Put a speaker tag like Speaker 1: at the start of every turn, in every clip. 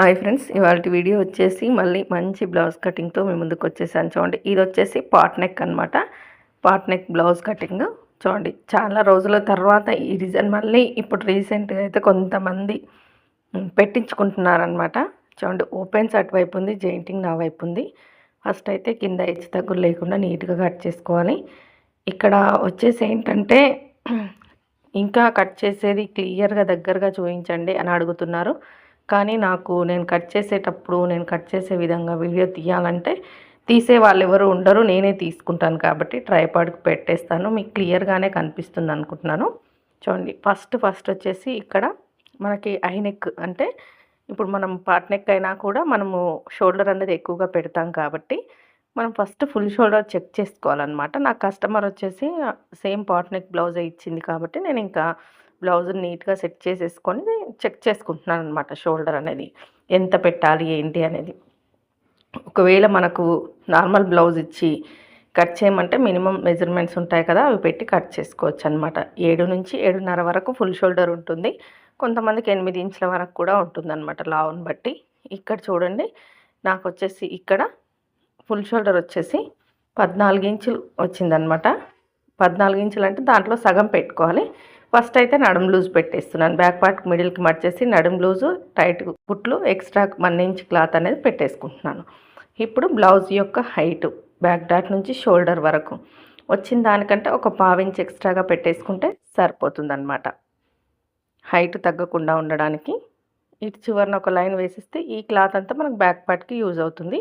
Speaker 1: Hi friends, ఇవాల్టి video వచ్చేసి మళ్ళీ మంచి బ్లౌజ్ కటింగ్తో మీ ముందుకు వచ్చేసాను. చూడండి, ఇది వచ్చేసి పాట్ నెక్ అనమాట. పాట్ నెక్ బ్లౌజ్ కటింగ్ చూడండి. చాలా రోజుల తర్వాత ఈ డిజైన్ మళ్ళీ ఇప్పుడు రీసెంట్గా అయితే కొంతమంది పెట్టించుకుంటున్నారనమాట. చూడండి, ఓపెన్స్ అటువైపు ఉంది, జెయింటింగ్ నా వైపు ఉంది. ఫస్ట్ అయితే కింద హెచ్చు తగ్గులు లేకుండా నీట్గా కట్ చేసుకోవాలి. ఇక్కడ వచ్చేసి ఏంటంటే ఇంకా కట్ చేసేది క్లియర్గా దగ్గరగా చూపించండి అని అడుగుతున్నారు. కానీ నేను కట్ చేసేటప్పుడు నేను కట్ చేసే విధంగా వీడియో తీయాలంటే తీసే వాళ్ళు ఎవరు ఉండరు, నేనే తీసుకుంటాను కాబట్టి ట్రైపాడ్కి పెట్టేస్తాను. మీకు క్లియర్గానే కనిపిస్తుంది అనుకుంటున్నాను. చూడండి, ఫస్ట్ వచ్చేసి ఇక్కడ మనకి ఐ నెక్ అంటే ఇప్పుడు మనం పార్ట్ నెక్ అయినా కూడా మనము షోల్డర్ అనేది ఎక్కువగా పెడతాం కాబట్టి మనం ఫస్ట్ ఫుల్ షోల్డర్ చెక్ చేసుకోవాలన్నమాట. నా కస్టమర్ వచ్చేసి సేమ్ పార్ట్ నెక్ బ్లౌజే ఇచ్చింది కాబట్టి నేను ఇంకా బ్లౌజ్ని నీట్గా సెట్ చేసేసుకొని చెక్ చేసుకుంటున్నాను అనమాట. షోల్డర్ అనేది ఎంత పెట్టాలి ఏంటి అనేది. ఒకవేళ మనకు నార్మల్ బ్లౌజ్ ఇచ్చి కట్ చేయమంటే మినిమం మెజర్మెంట్స్ ఉంటాయి కదా, అవి పెట్టి కట్ చేసుకోవచ్చు అనమాట. 7 నుంచి 7.5 వరకు ఫుల్ షోల్డర్ ఉంటుంది. కొంతమందికి 8 ఇంచుల వరకు కూడా ఉంటుందన్నమాట లావుని బట్టి. ఇక్కడ చూడండి, నాకు వచ్చేసి ఇక్కడ ఫుల్ షోల్డర్ వచ్చేసి 14 ఇంచులు వచ్చిందనమాట. 14 ఇంచులు అంటే దాంట్లో సగం పెట్టుకోవాలి. ఫస్ట్ అయితే నడుము లూజ్ పెట్టేస్తున్నాను. బ్యాక్ పార్ట్కి మిడిల్కి మర్చేసి నడుము లూజు టైట్ కుట్లు ఎక్స్ట్రా 1 ఇంచ్ క్లాత్ అనేది పెట్టేసుకుంటున్నాను. ఇప్పుడు బ్లౌజ్ యొక్క హైటు బ్యాక్ డాట్ నుంచి షోల్డర్ వరకు వచ్చిన దానికంటే ఒక 1/2 ఇంచ్ ఎక్స్ట్రాగా పెట్టేసుకుంటే సరిపోతుందన్నమాట. హైట్ తగ్గకుండా ఉండడానికి ఇటు చివరిన ఒక లైన్ వేసిస్తే ఈ క్లాత్ అంతా మనకు బ్యాక్ పార్ట్కి యూజ్ అవుతుంది.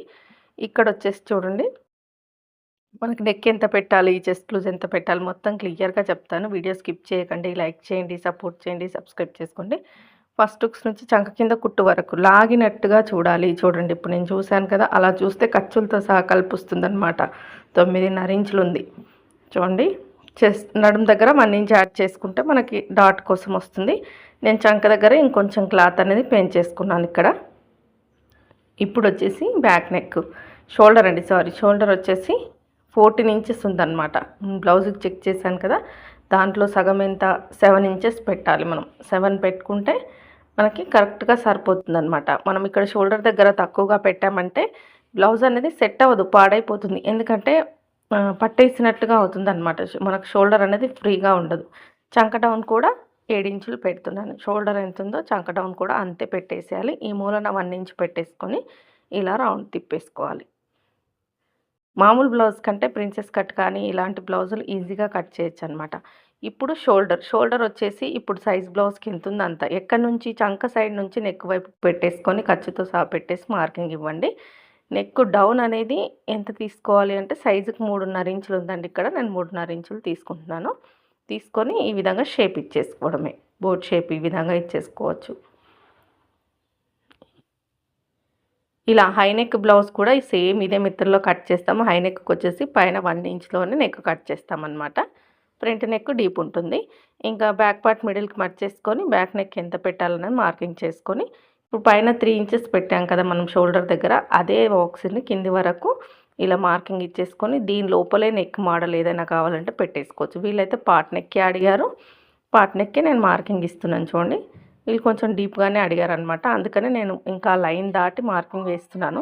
Speaker 1: ఇక్కడ వచ్చేసి చూడండి, మనకి నెక్ ఎంత పెట్టాలి, చెస్ట్ లూజ్ ఎంత పెట్టాలి మొత్తం క్లియర్గా చెప్తాను. వీడియో స్కిప్ చేయకండి, లైక్ చేయండి, సపోర్ట్ చేయండి, సబ్స్క్రైబ్ చేసుకోండి. ఫస్ట్ హుక్స్ నుంచి చంక కింద కుట్టు వరకు లాగినట్టుగా చూడాలి. చూడండి, ఇప్పుడు నేను చూశాను కదా, అలా చూస్తే ఖర్చులతో సహా కలిపి వస్తుందన్నమాట. 9.5 ఇంచులు ఉంది. చూడండి, చెస్ట్ నడుము దగ్గర 1 ఇంచ్ యాడ్ చేసుకుంటే మనకి డాట్ కోసం వస్తుంది. నేను చంక దగ్గర ఇంకొంచెం క్లాత్ అనేది పెంచేసుకున్నాను ఇక్కడ. ఇప్పుడు వచ్చేసి బ్యాక్ నెక్ షోల్డర్ వచ్చేసి 14 ఇంచెస్ ఉందన్నమాట. బ్లౌజ్కి చెక్ చేశాను కదా, దాంట్లో సగం ఎంత 7 ఇంచెస్ పెట్టాలి. మనం 7 పెట్టుకుంటే మనకి కరెక్ట్గా సరిపోతుందన్నమాట. మనం ఇక్కడ షోల్డర్ దగ్గర తక్కువగా పెట్టామంటే బ్లౌజ్ అనేది సెట్ అవ్వదు, పాడైపోతుంది. ఎందుకంటే పట్టేసినట్టుగా అవుతుందన్నమాట. మనకు షోల్డర్ అనేది ఫ్రీగా ఉండదు. చంక డౌన్ కూడా 7 ఇంచులు పెడుతున్నాను. షోల్డర్ ఎంత ఉందో చంక డౌన్ కూడా అంతే పెట్టేసేయాలి. ఈ మూలన 1 ఇంచ్ పెట్టేసుకొని ఇలా రౌండ్ తిప్పేసుకోవాలి. మామూలు బ్లౌజ్ కంటే ప్రిన్సెస్ కట్ కానీ ఇలాంటి బ్లౌజులు ఈజీగా కట్ చేయొచ్చు అనమాట. ఇప్పుడు షోల్డర్ వచ్చేసి ఇప్పుడు సైజ్ బ్లౌజ్కి ఎంత ఉందో అంత ఎక్కడి నుంచి చంక సైడ్ నుంచి నెక్ వైపు పెట్టేసుకొని ఖర్చుతో సహా పెట్టేసి మార్కింగ్ ఇవ్వండి. నెక్ డౌన్ అనేది ఎంత తీసుకోవాలి అంటే సైజుకి 3.5 ఇంచులు ఉందండి. ఇక్కడ నేను 3.5 ఇంచులు తీసుకుంటున్నాను. తీసుకొని ఈ విధంగా షేప్ ఇచ్చేసుకోవడమే. బోట్ షేప్ ఈ విధంగా ఇచ్చేసుకోవచ్చు. ఇలా హైనెక్ బ్లౌజ్ కూడా సేమ్ ఇదే మెథడ్లో కట్ చేస్తాము. హైనెక్కి వచ్చేసి పైన 1 ఇంచ్లోనే నెక్ కట్ చేస్తామన్నమాట. ఫ్రంట్ నెక్ డీప్ ఉంటుంది. ఇంకా బ్యాక్ పార్ట్ మిడిల్కి మర్చేసుకొని బ్యాక్ నెక్ ఎంత పెట్టాలనేది మార్కింగ్ చేసుకొని ఇప్పుడు పైన 3 ఇంచెస్ పెట్టాం కదా మనం షోల్డర్ దగ్గర, అదే బాక్స్ని కింది వరకు ఇలా మార్కింగ్ ఇచ్చేసుకొని దీని లోపలే నెక్ మోడల్ ఏదైనా కావాలంటే పెట్టేసుకోవచ్చు. వీళ్ళైతే పార్ట్ నెక్కే అడిగారు. పార్ట్ నెక్కే నేను మార్కింగ్ ఇస్తున్నాను. చూడండి, వీళ్ళు కొంచెం డీప్గానే అడిగారనమాట. అందుకని నేను ఇంకా లైన్ దాటి మార్కింగ్ వేస్తున్నాను.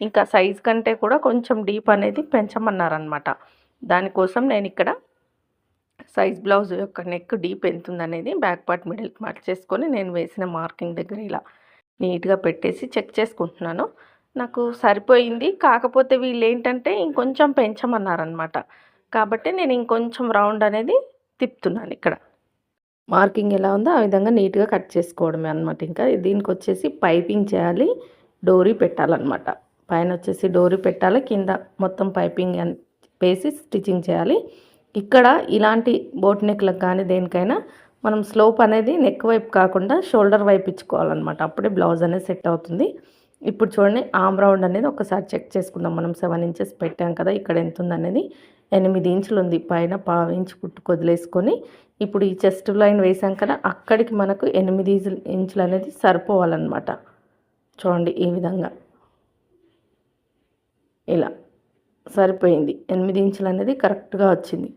Speaker 1: ఇంకా సైజ్ కంటే కూడా కొంచెం డీప్ అనేది పెంచమన్నారనమాట. దానికోసం నేను ఇక్కడ సైజ్ బ్లౌజ్ యొక్క నెక్ డీప్ ఎంత ఉందనేది బ్యాక్ పార్ట్ మిడిల్కి మార్చేసుకొని నేను వేసిన మార్కింగ్ దగ్గర ఇలా నీట్గా పెట్టేసి చెక్ చేసుకుంటున్నాను. నాకు సరిపోయింది. కాకపోతే వీళ్ళు ఏంటంటే ఇంకొంచెం పెంచమన్నారనమాట. కాబట్టి నేను ఇంకొంచెం రౌండ్ అనేది తిప్పుతున్నాను. ఇక్కడ మార్కింగ్ ఎలా ఉందో ఆ విధంగా నీట్గా కట్ చేసుకోవడమే అనమాట. ఇంకా దీనికి వచ్చేసి పైపింగ్ చేయాలి, డోరీ పెట్టాలన్నమాట. పైన వచ్చేసి డోరీ పెట్టాలి, కింద మొత్తం పైపింగ్ వేసి స్టిచ్చింగ్ చేయాలి. ఇక్కడ ఇలాంటి బోట్ నెక్లకు కానీ దేనికైనా మనం స్లోప్ అనేది నెక్ వైపు కాకుండా షోల్డర్ వైపు ఇచ్చుకోవాలన్నమాట. అప్పుడే బ్లౌజ్ అనేది సెట్ అవుతుంది. ఇప్పుడు చూడండి, ఆమ్ రౌండ్ అనేది ఒకసారి చెక్ చేసుకుందాం. మనం 7 ఇంచెస్ పెట్టాం కదా, ఇక్కడ ఎంత ఉందనేది 8 ఇంచులు ఉంది. పైన 1/2 ఇంచ్ కుట్టుకు వదిలేసుకొని ఇప్పుడు ఈ చెస్ట్ లైన్ వేసాం కదా, అక్కడికి మనకు 8 ఇంచులు అనేది సరిపోవాలన్నమాట. చూడండి, ఈ విధంగా ఇలా సరిపోయింది. 8 ఇంచులు అనేది కరెక్ట్గా వచ్చింది.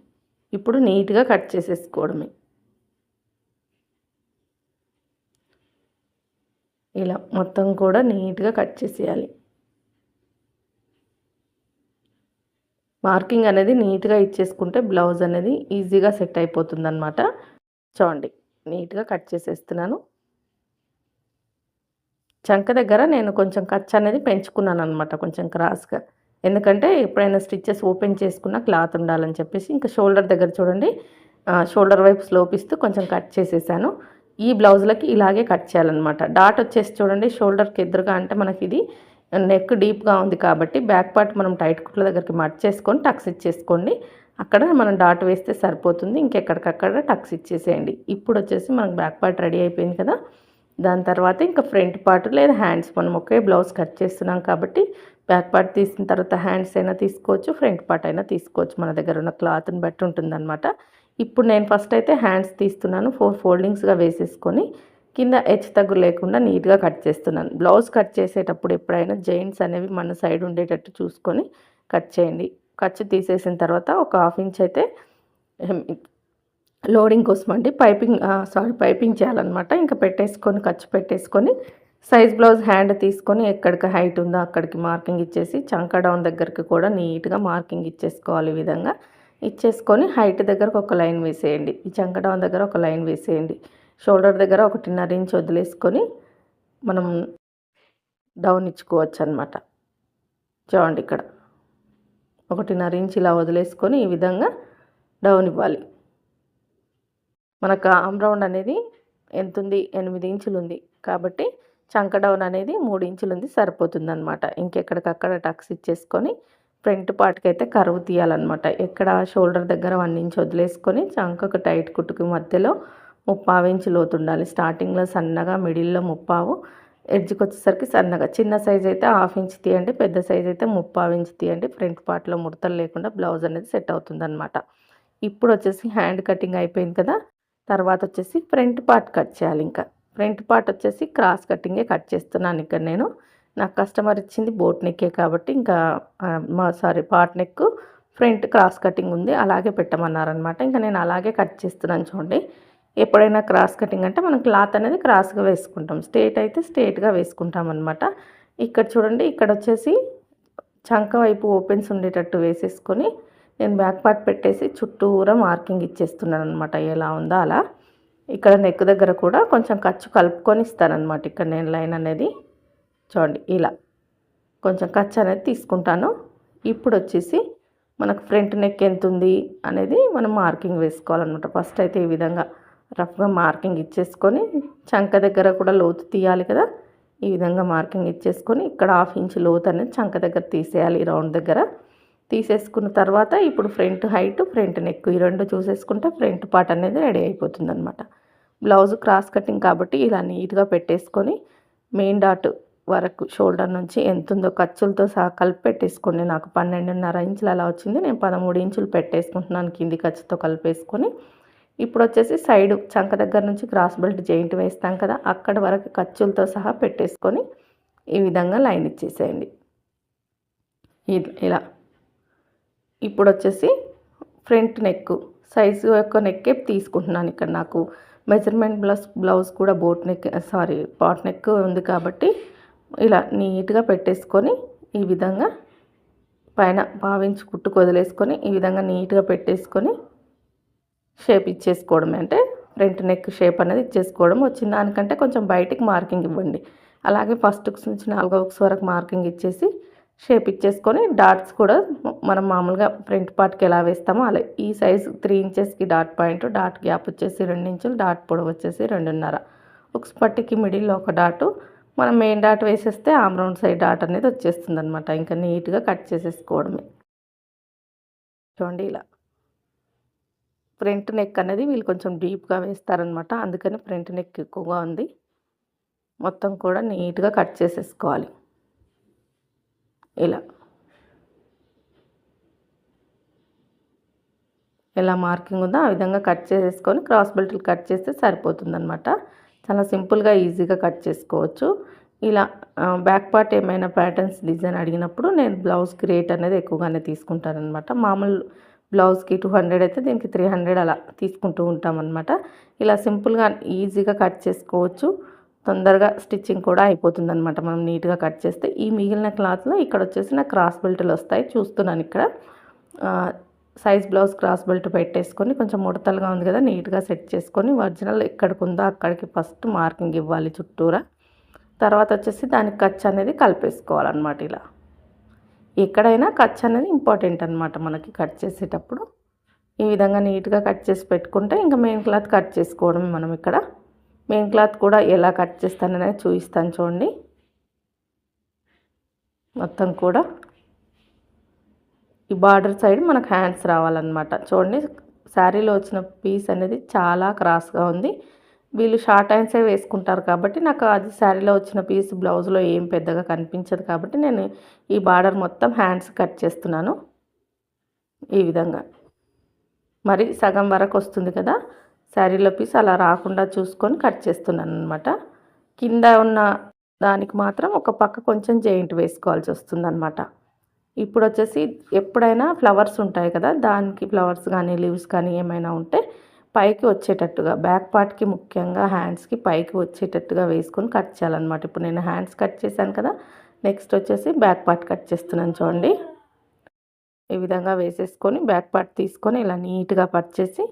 Speaker 1: ఇప్పుడు నీట్గా కట్ చేసేసుకోవడమే. ఇలా మొత్తం కూడా నీట్గా కట్ చేసేయాలి. మార్కింగ్ అనేది నీట్గా ఇచ్చేసుకుంటే బ్లౌజ్ అనేది ఈజీగా సెట్ అయిపోతుందన్నమాట. చూడండి నీట్గా కట్ చేసేస్తున్నాను. చంక దగ్గర నేను కొంచెం ఖర్చు అనేది పెంచుకున్నాను అనమాట, కొంచెం క్రాస్గా. ఎందుకంటే ఎప్పుడైనా స్టిచ్చెస్ ఓపెన్ చేసుకున్న క్లాత్ ఉండాలని చెప్పేసి. ఇంకా షోల్డర్ దగ్గర చూడండి, షోల్డర్ వైపు స్లోప్ ఇస్తూ కొంచెం కట్ చేసేసాను. ఈ బ్లౌజ్లకి ఇలాగే కట్ చేయాలన్నమాట. డాట్ వచ్చేసి చూడండి షోల్డర్కి ఎదురుగా, అంటే మనకి ఇది నెక్ డీప్గా ఉంది కాబట్టి బ్యాక్ పార్ట్ మనం టైట్ కుట్ల దగ్గరికి మట్ చేసుకొని టక్స్ ఇచ్చేసుకోండి. అక్కడ మనం డాట్ వేస్తే సరిపోతుంది. ఇంకెక్కడికక్కడ టక్స్ ఇచ్చేసేయండి. ఇప్పుడు వచ్చేసి మనకు బ్యాక్ పార్ట్ రెడీ అయిపోయింది కదా. దాని తర్వాత ఇంకా ఫ్రంట్ పార్ట్ లేదా హ్యాండ్స్, మనం ఒకే బ్లౌజ్ కట్ చేస్తున్నాం కాబట్టి బ్యాక్ పార్ట్ తీసిన తర్వాత హ్యాండ్స్ అయినా తీసుకోవచ్చు, ఫ్రంట్ పార్ట్ అయినా తీసుకోవచ్చు. మన దగ్గర ఉన్న క్లాత్ని బట్టి ఉంటుందన్నమాట. ఇప్పుడు నేను ఫస్ట్ అయితే హ్యాండ్స్ తీస్తున్నాను. 4 ఫోల్డింగ్స్గా వేసేసుకొని కింద హెచ్చు తగ్గు లేకుండా నీట్గా కట్ చేస్తున్నాను. బ్లౌజ్ కట్ చేసేటప్పుడు ఎప్పుడైనా జైంట్స్ అనేవి మన సైడ్ ఉండేటట్టు చూసుకొని కట్ చేయండి. ఖర్చు తీసేసిన తర్వాత ఒక 1/2 ఇంచ్ అయితే లోడింగ్ కోసం అండి పైపింగ్ చేయాలన్నమాట. ఇంకా పెట్టేసుకొని ఖర్చు పెట్టేసుకొని సైజ్ బ్లౌజ్ హ్యాండ్ తీసుకొని ఎక్కడికి హైట్ ఉందో అక్కడికి మార్కింగ్ ఇచ్చేసి చంక డౌన్ దగ్గరికి కూడా నీట్గా మార్కింగ్ ఇచ్చేసుకోవాలి. ఈ విధంగా ఇచ్చేసుకొని హైట్ దగ్గరకు ఒక లైన్ వేసేయండి. ఈ చంక డౌన్ దగ్గర ఒక లైన్ వేసేయండి. షోల్డర్ దగ్గర 1.5 ఇంచ్ వదిలేసుకొని మనం డౌన్ ఇచ్చుకోవచ్చు అనమాట. చూడండి ఇక్కడ 1.5 ఇంచ్ ఇలా వదిలేసుకొని ఈ విధంగా డౌన్ ఇవ్వాలి. మనకు ఆమ్ రౌండ్ అనేది ఎంత ఉంది, 8 ఇంచులు ఉంది కాబట్టి చంక డౌన్ అనేది 3 ఇంచులు ఉంది, సరిపోతుందన్నమాట. ఇంకెక్కడికక్కడ టక్స్ ఇచ్చేసుకొని ఫ్రంట్ పార్ట్కి అయితే కరువు తీయాలన్నమాట. ఎక్కడ షోల్డర్ దగ్గర 1 ఇంచ్ వదిలేసుకొని చంకకు టైట్ కుట్టుకు మధ్యలో 3/4 ఇంచు లోతు ఉండాలి. స్టార్టింగ్లో సన్నగా, మిడిల్లో 3/4, ఎడ్జ్కి వచ్చేసరికి సన్నగా. చిన్న సైజ్ అయితే 1/2 ఇంచ్ తీయండి, పెద్ద సైజ్ అయితే 3/4 ఇంచ్ తీయండి. ఫ్రంట్ పార్ట్లో ముడతలు లేకుండా బ్లౌజ్ అనేది సెట్ అవుతుందన్నమాట. ఇప్పుడు వచ్చేసి హ్యాండ్ కటింగ్ అయిపోయింది కదా. తర్వాత వచ్చేసి ఫ్రంట్ పార్ట్ కట్ చేయాలి. ఇంకా ఫ్రంట్ పార్ట్ వచ్చేసి క్రాస్ కటింగే కట్ చేస్తున్నాను ఇక్కడ నేను. నాకు కస్టమర్ ఇచ్చింది బోట్ నెక్కే కాబట్టి ఇంకా part neck front cross cutting ఉంది, అలాగే పెట్టమన్నారనమాట. ఇంకా నేను అలాగే కట్ చేస్తున్నాను. చూడండి ఎప్పుడైనా క్రాస్ కటింగ్ అంటే మనం క్లాత్ అనేది క్రాస్గా వేసుకుంటాం, స్ట్రేట్ అయితే స్ట్రేట్గా వేసుకుంటాం అనమాట. ఇక్కడ చూడండి, ఇక్కడ వచ్చేసి చంక వైపు ఓపెన్స్ ఉండేటట్టు వేసేసుకొని నేను బ్యాక్ పార్ట్ పెట్టేసి చుట్టూరా మార్కింగ్ ఇచ్చేస్తున్నాను అనమాట. ఎలా ఉందో అలా. ఇక్కడ నెక్ దగ్గర కూడా కొంచెం ఖర్చు కలుపుకొని ఇస్తానన్నమాట. ఇక్కడ నేను లైన్ అనేది చూడండి ఇలా కొంచెం ఖర్చు అనేది తీసుకుంటాను. ఇప్పుడు వచ్చేసి మనకు ఫ్రంట్ నెక్ ఎంత ఉంది అనేది మనం మార్కింగ్ వేసుకోవాలన్నమాట. ఫస్ట్ అయితే ఈ విధంగా రఫ్గా మార్కింగ్ ఇచ్చేసుకొని చంక దగ్గర కూడా లోతు తీయాలి కదా. ఈ విధంగా మార్కింగ్ ఇచ్చేసుకొని ఇక్కడ 1/2 ఇంచ్ లోతు అనేది చంక దగ్గర తీసేయాలి, రౌండ్ దగ్గర. తీసేసుకున్న తర్వాత ఇప్పుడు ఫ్రంట్ హైట్, ఫ్రంట్ నెక్ ఈ రెండు చూసేసుకుంటే ఫ్రంట్ పార్ట్ అనేది రెడీ అయిపోతుంది అనమాట. బ్లౌజ్ క్రాస్ కటింగ్ కాబట్టి ఇలా నీట్గా పెట్టేసుకొని మెయిన్ డాట్ వరకు షోల్డర్ నుంచి ఎంత ఉందో ఖర్చులతో సహా కలిపి పెట్టేసుకోండి. నాకు 12.5 ఇంచులు అలా వచ్చింది, నేను 13 ఇంచులు పెట్టేసుకుంటున్నాను కింది ఖర్చుతో కలిపేసుకొని. ఇప్పుడు వచ్చేసి సైడ్ చంక దగ్గర నుంచి క్రాస్ బెల్ట్ జాయింట్ వేస్తాం కదా, అక్కడ వరకు ఖర్చులతో సహా పెట్టేసుకొని ఈ విధంగా లైన్ ఇచ్చేసేయండి ఇలా. ఇప్పుడు వచ్చేసి ఫ్రంట్ నెక్ సైజు యొక్క నెక్కే తీసుకుంటున్నాను. ఇక్కడ నాకు మెజర్మెంట్ బ్లౌజ్ కూడా పాట్ నెక్ ఉంది కాబట్టి ఇలా నీట్గా పెట్టేసుకొని ఈ విధంగా పైన 1/2 ఇంచ్ కుట్టుకు వదిలేసుకొని ఈ విధంగా నీట్గా పెట్టేసుకొని షేప్ ఇచ్చేసుకోవడమే. అంటే ఫ్రంట్ నెక్ షేప్ అనేది ఇచ్చేసుకోవడం. వచ్చిన దానికంటే కొంచెం బయటికి మార్కింగ్ ఇవ్వండి. అలాగే ఫస్ట్ హుక్స్ నుంచి 4వ హుక్స్ వరకు మార్కింగ్ ఇచ్చేసి షేప్ ఇచ్చేసుకొని డాట్స్ కూడా మనం మామూలుగా ఫ్రంట్ పార్ట్కి ఎలా వేస్తామో అలా ఈ సైజు 3 ఇంచెస్కి డాట్ పాయింట్, డాట్ గ్యాప్ వచ్చేసి 2 ఇంచులు, డాట్ పొడవు వచ్చేసి 2.5. హుక్స్ పట్టికి మిడిల్లో ఒక డాటు, మనం మెయిన్ డాట్ వేసేస్తే ఆమ్ రౌండ్ సైడ్ డాట్ అనేది వచ్చేస్తుంది అనమాట. ఇంకా నీట్గా కట్ చేసేసుకోవడమే. చూడండి ఇలా ఫ్రంట్ నెక్ అనేది వీళ్ళు కొంచెం డీప్గా వేస్తారనమాట, అందుకని ఫ్రంట్ నెక్ ఎక్కువగా ఉంది. మొత్తం కూడా నీట్గా కట్ చేసేసుకోవాలి ఇలా. ఎలా మార్కింగ్ ఉందో ఆ విధంగా కట్ చేసేసుకొని క్రాస్ బెల్ట్లు కట్ చేస్తే సరిపోతుందన్నమాట. చాలా సింపుల్గా ఈజీగా కట్ చేసుకోవచ్చు ఇలా. బ్యాక్ పార్ట్ ఏమైనా ప్యాటర్న్స్ డిజైన్ అడిగినప్పుడు నేను బ్లౌజ్కి రేట్ అనేది ఎక్కువగానే తీసుకుంటానమాట. మామూలు బ్లౌజ్కి 200 అయితే దీనికి 300 అలా తీసుకుంటూ ఉంటామన్నమాట. ఇలా సింపుల్గా ఈజీగా కట్ చేసుకోవచ్చు. తొందరగా స్టిచ్చింగ్ కూడా అయిపోతుందన్నమాట మనం నీట్గా కట్ చేస్తే. ఈ మిగిలిన క్లాత్లో ఇక్కడ వచ్చేసి నాకు క్రాస్ బెల్టులు వస్తాయి. చూస్తున్నాను ఇక్కడ సైజ్ బ్లౌజ్ క్రాస్ బెల్ట్ పెట్టేసుకొని కొంచెం ముడతలుగా ఉంది కదా, నీట్గా సెట్ చేసుకొని ఒరిజినల్ ఎక్కడికి ఉందో అక్కడికి ఫస్ట్ మార్కింగ్ ఇవ్వాలి చుట్టూరా. తర్వాత వచ్చేసి దానికి ఖర్చు అనేది కలిపేసుకోవాలన్నమాట. ఇలా ఎక్కడైనా ఖర్చు అనేది ఇంపార్టెంట్ అనమాట మనకి కట్ చేసేటప్పుడు. ఈ విధంగా నీట్గా కట్ చేసి పెట్టుకుంటే ఇంకా మెయిన్ క్లాత్ కట్ చేసుకోవడమే మనం. ఇక్కడ మెయిన్ క్లాత్ కూడా ఎలా కట్ చేస్తాననేది చూపిస్తాను చూడండి. మొత్తం కూడా ఈ బార్డర్ సైడ్ మనకు హ్యాండ్స్ రావాలన్నమాట. చూడండి శారీలో వచ్చిన పీస్ అనేది చాలా క్రాస్గా ఉంది. వీళ్ళు షార్ట్ హ్యాండ్సే వేసుకుంటారు కాబట్టి నాకు అది శారీలో వచ్చిన పీస్ బ్లౌజ్లో ఏం పెద్దగా కనిపించదు కాబట్టి నేను ఈ బార్డర్ మొత్తం హ్యాండ్స్ కట్ చేస్తున్నాను. ఈ విధంగా మరి సగం వరకు వస్తుంది కదా శారీలో పీస్, అలా రాకుండా చూసుకొని కట్ చేస్తున్నాను అనమాట. కింద ఉన్న దానికి మాత్రం ఒక పక్క కొంచెం జాయింట్ వేసుకోవాల్సి వస్తుందన్నమాట. ఇప్పుడు వచ్చేసి ఎప్పుడైనా ఫ్లవర్స్ ఉంటాయి కదా, దానికి ఫ్లవర్స్ కానీ లీవ్స్ కానీ ఏమైనా ఉంటే పైకి వచ్చేటట్టుగా బ్యాక్ పార్ట్కి ముఖ్యంగా హ్యాండ్స్కి పైకి వచ్చేటట్టుగా వేసుకొని కట్ చేయాలన్నమాట. ఇప్పుడు నేను హ్యాండ్స్ కట్ చేశాను కదా, నెక్స్ట్ వచ్చేసి బ్యాక్ పార్ట్ కట్ చేస్తున్నాను చూడండి. ఈ విధంగా వేసేసుకొని బ్యాక్ పార్ట్ తీసుకొని ఇలా నీట్గా కట్ చేసి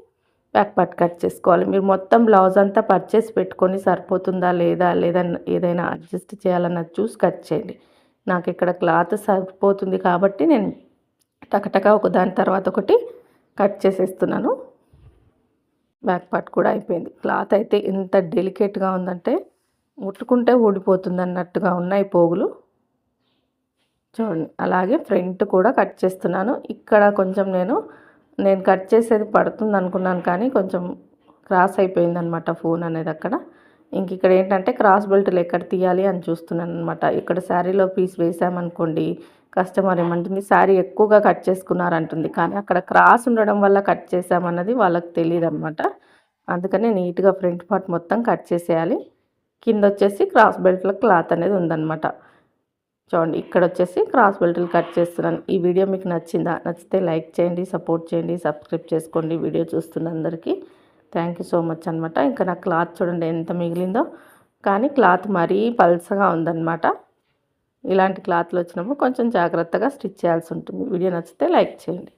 Speaker 1: బ్యాక్ పార్ట్ కట్ చేసుకోవాలి. మీరు మొత్తం బ్లౌజ్ అంతా పర్చేసి పెట్టుకొని సరిపోతుందా లేదా ఏదైనా అడ్జస్ట్ చేయాలన్నది చూసి కట్ చేయండి. నాకు ఇక్కడ క్లాత్ సరిపోతుంది కాబట్టి నేను టకటక ఒక దాని తర్వాత ఒకటి కట్ చేసేస్తున్నాను. బ్యాక్ పార్ట్ కూడా అయిపోయింది. క్లాత్ అయితే ఎంత డెలికేట్గా ఉందంటే ముట్టుకుంటే ఊడిపోతుంది అన్నట్టుగా ఉన్నాయి పోగులు చూడండి. అలాగే ఫ్రంట్ కూడా కట్ చేస్తున్నాను. ఇక్కడ కొంచెం నేను కట్ చేసేది పడుతుంది అనుకున్నాను కానీ కొంచెం క్రాస్ అయిపోయింది అనమాట ఫోన్ అనేది అక్కడ. ఇంక ఇక్కడ ఏంటంటే క్రాస్ బెల్ట్లు ఎక్కడ తీయాలి అని చూస్తున్నాను అనమాట. ఇక్కడ శారీలో పీస్ వేసామనుకోండి కస్టమర్ ఏమంటుంది శారీ ఎక్కువగా కట్ చేసుకున్నారంటుంది, కానీ అక్కడ క్రాస్ ఉండడం వల్ల కట్ చేసామన్నది వాళ్ళకి తెలియదు అనమాట. అందుకని నీట్గా ఫ్రంట్ పార్ట్ మొత్తం కట్ చేసేయాలి. కింద వచ్చేసి క్రాస్ బెల్ట్లో క్లాత్ అనేది ఉందన్నమాట. చూడండి ఇక్కడ వచ్చేసి క్రాస్ బెల్ట్లు కట్ చేస్తున్నాను. ఈ వీడియో మీకు నచ్చిందా? నచ్చితే లైక్ చేయండి, సపోర్ట్ చేయండి, సబ్స్క్రైబ్ చేసుకోండి. వీడియో చూస్తున్న అందరికీ థ్యాంక్ యూ సో మచ్ అనమాట. ఇంకా నా క్లాత్ చూడండి ఎంత మిగిలిందో, కానీ క్లాత్ మరీ పల్సగా ఉందన్నమాట. ఇలాంటి క్లాత్లు వచ్చినప్పుడు కొంచెం జాగ్రత్తగా స్టిచ్ చేయాల్సి ఉంటుంది. వీడియో నచ్చితే లైక్ చేయండి.